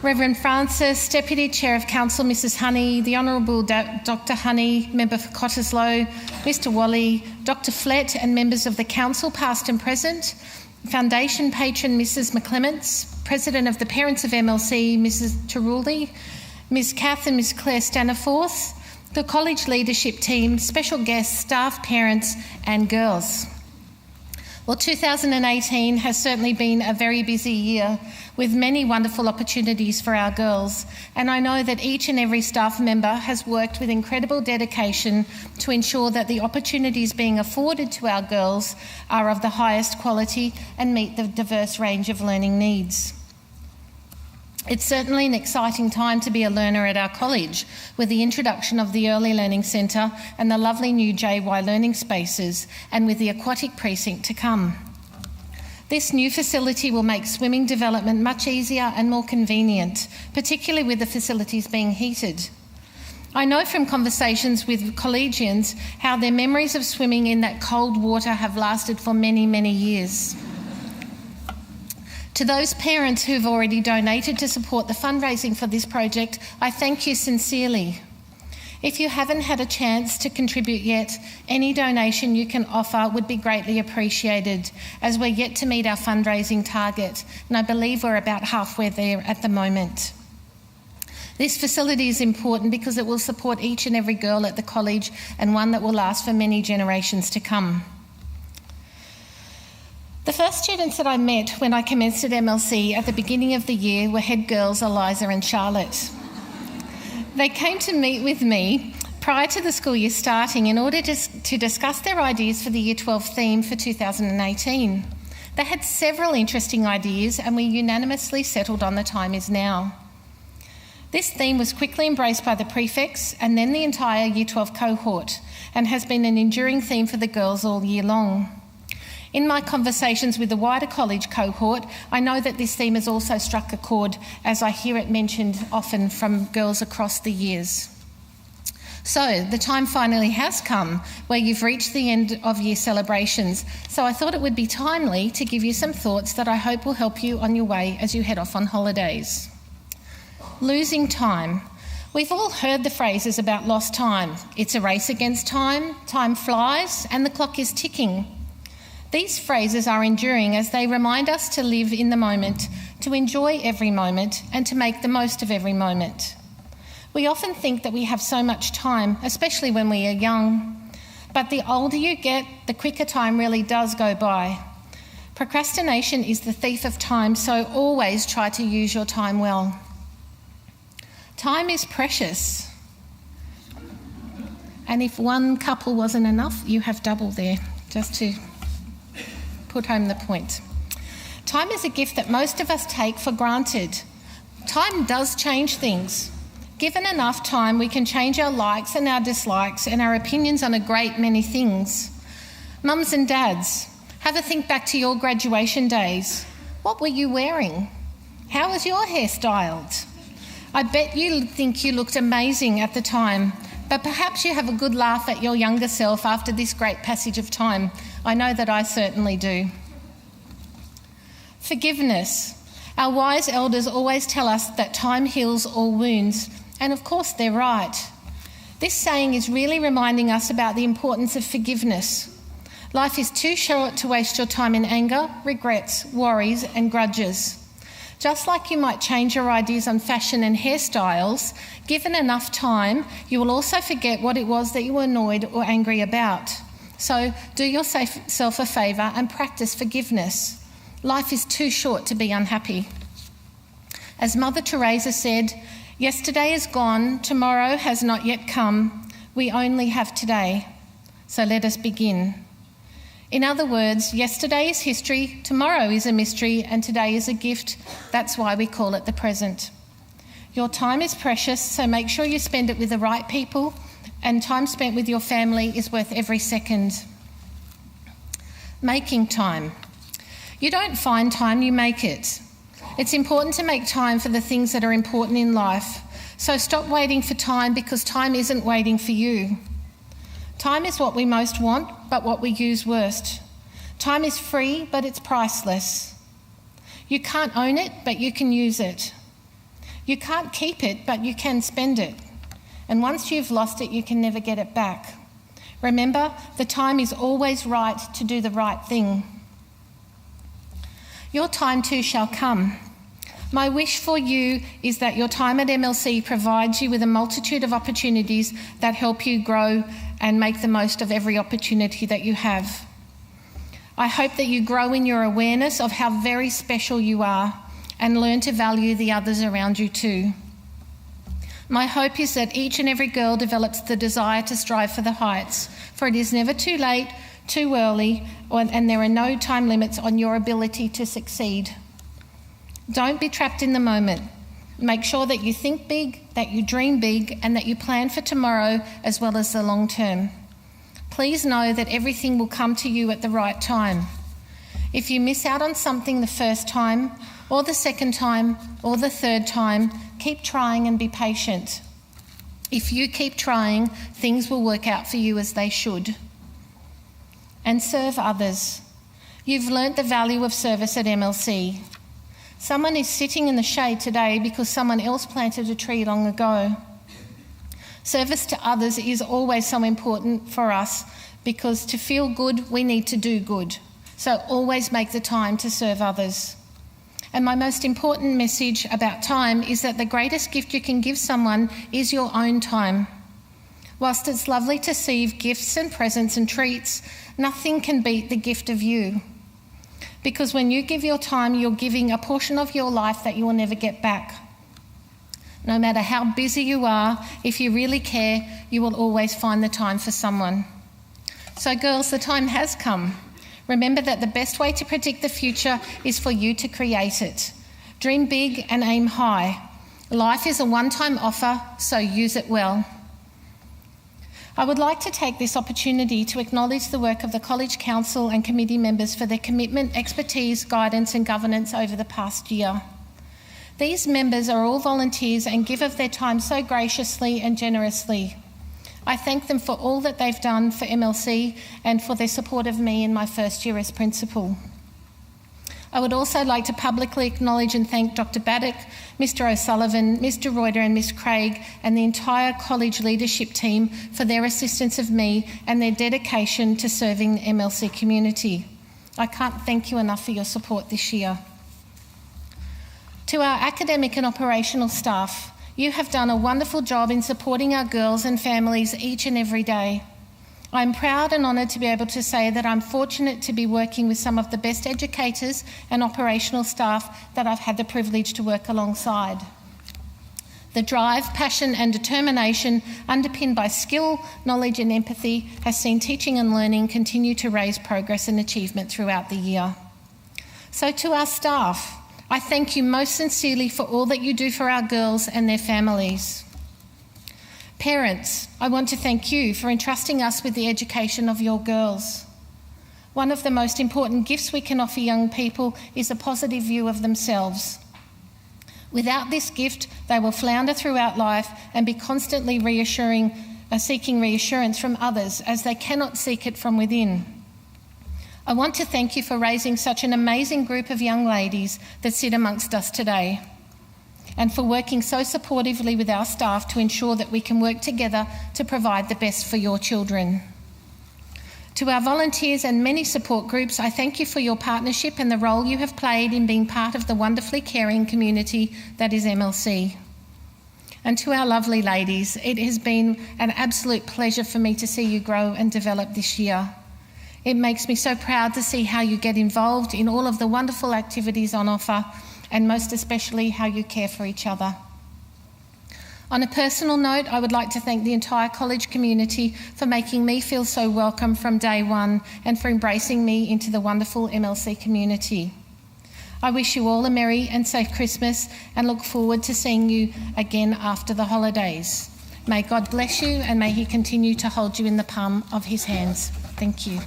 Reverend Francis, Deputy Chair of Council Mrs Honey, the Honourable Dr Honey, Member for Cottesloe, Mr Wally, Dr Flett and members of the Council, past and present, Foundation Patron Mrs McClements, President of the Parents of MLC Mrs Tarulli, Ms Kath and Ms Claire Staniforth, the College Leadership Team, special guests, staff, parents and girls. Well, 2018 has certainly been a very busy year with many wonderful opportunities for our girls, and I know that each and every staff member has worked with incredible dedication to ensure that the opportunities being afforded to our girls are of the highest quality and meet the diverse range of learning needs. It's certainly an exciting time to be a learner at our college, with the introduction of the Early Learning Centre and the lovely new JY Learning Spaces, and with the aquatic precinct to come. This new facility will make swimming development much easier and more convenient, particularly with the facilities being heated. I know from conversations with collegians how their memories of swimming in that cold water have lasted for many, many years. To those parents who've already donated to support the fundraising for this project, I thank you sincerely. If you haven't had a chance to contribute yet, any donation you can offer would be greatly appreciated, as we're yet to meet our fundraising target, and I believe we're about halfway there at the moment. This facility is important because it will support each and every girl at the college, and one that will last for many generations to come. The first students that I met when I commenced at MLC at the beginning of the year were head girls Eliza and Charlotte. They came to meet with me prior to the school year starting in order to discuss their ideas for the Year 12 theme for 2018. They had several interesting ideas and we unanimously settled on The Time Is Now. This theme was quickly embraced by the prefects and then the entire Year 12 cohort, and has been an enduring theme for the girls all year long. In my conversations with the wider college cohort, I know that this theme has also struck a chord, as I hear it mentioned often from girls across the years. So the time finally has come where you've reached the end of year celebrations, so I thought it would be timely to give you some thoughts that I hope will help you on your way as you head off on holidays. Losing time. We've all heard the phrases about lost time. It's a race against time, time flies, and the clock is ticking. These phrases are enduring as they remind us to live in the moment, to enjoy every moment, and to make the most of every moment. We often think that we have so much time, especially when we are young. But the older you get, the quicker time really does go by. Procrastination is the thief of time, so always try to use your time well. Time is precious. And if one couple wasn't enough, you have double there, just to put home the point. Time is a gift that most of us take for granted. Time does change things. Given enough time, we can change our likes and our dislikes and our opinions on a great many things. Mums and dads, have a think back to your graduation days. What were you wearing? How was your hair styled? I bet you think you looked amazing at the time, but perhaps you have a good laugh at your younger self after this great passage of time. I know that I certainly do. Forgiveness. Our wise elders always tell us that time heals all wounds, and of course they're right. This saying is really reminding us about the importance of forgiveness. Life is too short to waste your time in anger, regrets, worries and grudges. Just like you might change your ideas on fashion and hairstyles, given enough time, you will also forget what it was that you were annoyed or angry about. So do yourself a favour and practice forgiveness. Life is too short to be unhappy. As Mother Teresa said, "Yesterday is gone, tomorrow has not yet come. We only have today. So let us begin." In other words, yesterday is history, tomorrow is a mystery, and today is a gift. That's why we call it the present. Your time is precious, so make sure you spend it with the right people, and time spent with your family is worth every second. Making time. You don't find time, you make it. It's important to make time for the things that are important in life. So stop waiting for time, because time isn't waiting for you. Time is what we most want, but what we use worst. Time is free, but it's priceless. You can't own it, but you can use it. You can't keep it, but you can spend it. And once you've lost it, you can never get it back. Remember, the time is always right to do the right thing. Your time too shall come. My wish for you is that your time at MLC provides you with a multitude of opportunities that help you grow and make the most of every opportunity that you have. I hope that you grow in your awareness of how very special you are and learn to value the others around you too. My hope is that each and every girl develops the desire to strive for the heights, for it is never too late, too early, and there are no time limits on your ability to succeed. Don't be trapped in the moment. Make sure that you think big, that you dream big, and that you plan for tomorrow as well as the long term. Please know that everything will come to you at the right time. If you miss out on something the first time, or the second time, or the third time, keep trying and be patient. If you keep trying, things will work out for you as they should. And serve others. You've learnt the value of service at MLC. Someone is sitting in the shade today because someone else planted a tree long ago. Service to others is always so important for us because to feel good, we need to do good. So always make the time to serve others. And my most important message about time is that the greatest gift you can give someone is your own time. Whilst it's lovely to receive gifts and presents and treats, nothing can beat the gift of you. Because when you give your time, you're giving a portion of your life that you will never get back. No matter how busy you are, if you really care, you will always find the time for someone. So girls, the time has come. Remember that the best way to predict the future is for you to create it. Dream big and aim high. Life is a one-time offer, so use it well. I would like to take this opportunity to acknowledge the work of the College Council and committee members for their commitment, expertise, guidance and governance over the past year. These members are all volunteers and give of their time so graciously and generously. I thank them for all that they've done for MLC and for their support of me in my first year as principal. I would also like to publicly acknowledge and thank Dr. Baddock, Mr. O'Sullivan, Mr. Reuter and Ms. Craig and the entire college leadership team for their assistance of me and their dedication to serving the MLC community. I can't thank you enough for your support this year. To our academic and operational staff, you have done a wonderful job in supporting our girls and families each and every day. I'm proud and honoured to be able to say that I'm fortunate to be working with some of the best educators and operational staff that I've had the privilege to work alongside. The drive, passion and determination underpinned by skill, knowledge and empathy has seen teaching and learning continue to raise progress and achievement throughout the year. So to our staff, I thank you most sincerely for all that you do for our girls and their families. Parents, I want to thank you for entrusting us with the education of your girls. One of the most important gifts we can offer young people is a positive view of themselves. Without this gift, they will flounder throughout life and be constantly seeking reassurance from others as they cannot seek it from within. I want to thank you for raising such an amazing group of young ladies that sit amongst us today and for working so supportively with our staff to ensure that we can work together to provide the best for your children. To our volunteers and many support groups, I thank you for your partnership and the role you have played in being part of the wonderfully caring community that is MLC. And to our lovely ladies, it has been an absolute pleasure for me to see you grow and develop this year. It makes me so proud to see how you get involved in all of the wonderful activities on offer and most especially how you care for each other. On a personal note, I would like to thank the entire college community for making me feel so welcome from day one and for embracing me into the wonderful MLC community. I wish you all a merry and safe Christmas and look forward to seeing you again after the holidays. May God bless you and may He continue to hold you in the palm of His hands. Thank you.